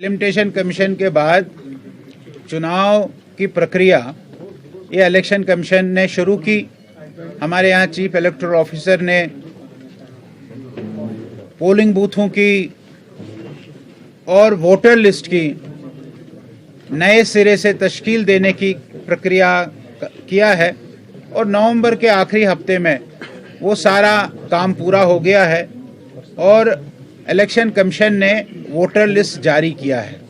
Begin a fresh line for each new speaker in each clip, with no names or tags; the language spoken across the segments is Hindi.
इम्प्लीमेंटेशन कमीशन के बाद चुनाव की प्रक्रिया ये इलेक्शन कमीशन ने शुरू की। हमारे यहाँ चीफ इलेक्टोरल ऑफिसर ने पोलिंग बूथों की और वोटर लिस्ट की नए सिरे से तश्कील देने की प्रक्रिया किया है और नवंबर के आखिरी हफ्ते में वो सारा काम पूरा हो गया है और इलेक्शन कमीशन ने वोटर लिस्ट जारी किया है।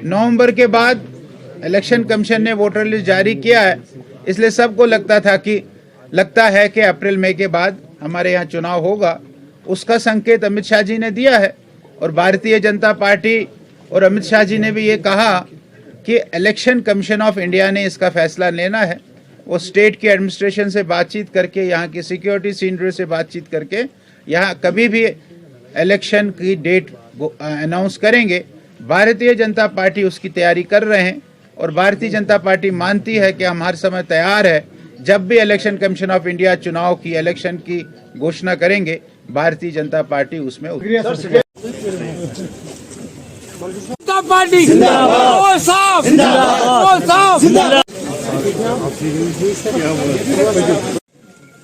नवंबर के बाद इलेक्शन कमीशन ने वोटर लिस्ट जारी किया है, इसलिए सबको लगता है कि अप्रैल मई के बाद हमारे यहाँ चुनाव होगा। उसका संकेत अमित शाह जी ने दिया है और भारतीय जनता पार्टी और अमित शाह जी ने भी ये कहा कि इलेक्शन कमीशन ऑफ इंडिया ने इसका फैसला लेना है। वो स्टेट की एडमिनिस्ट्रेशन से बातचीत करके, यहाँ की सिक्योरिटी सीनियर से बातचीत करके यहाँ कभी भी इलेक्शन की डेट अनाउंस करेंगे। भारतीय जनता पार्टी उसकी तैयारी कर रहे हैं और भारतीय जनता पार्टी मानती है कि हम हर समय तैयार है। जब भी इलेक्शन कमीशन ऑफ इंडिया चुनाव की इलेक्शन की घोषणा करेंगे, भारतीय जनता पार्टी उसमें
पार्टी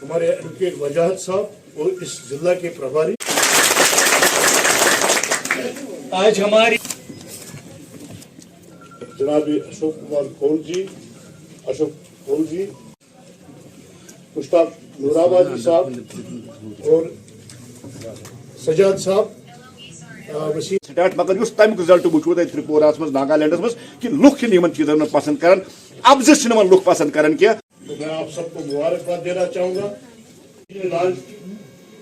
हमारे एडवोकेट वजाहत साहब और इस जिला के प्रभारी
आज हमारी
जनाब अशोक कुमार खोल जी, मुश्ताक नूराबादी साहब और सजाद साहब
स्टार्ट मगर तमिक रिजल्ट वो त्रिपुरा नागालैंड में कि लुख इन चीजों पसंद कर अपोजिशन लुख पसंद कर
तो मैं आप सबको मुबारकबाद देना चाहूंगा।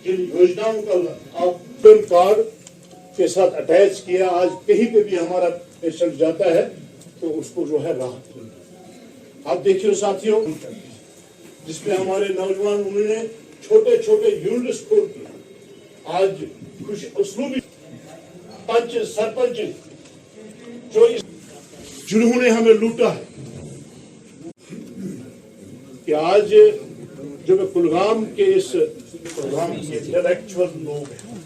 जिन योजनाओं का आप पैन कार्ड के साथ अटैच किया, आज कहीं पे भी हमारा पेशेंट जाता है तो उसको जो है राहत मिलती है। आप देखिए साथियों, जिसमें हमारे नौजवान उन्होंने छोटे छोटे यूनिट्स खोल के आज कुछ उसलूबी पंच सरपंच जो जिन्होंने हमें लूटा है कि आज जो मैं कुलगाम के इस प्रोग्राम के इंटेलेक्चुअल लोग हैं,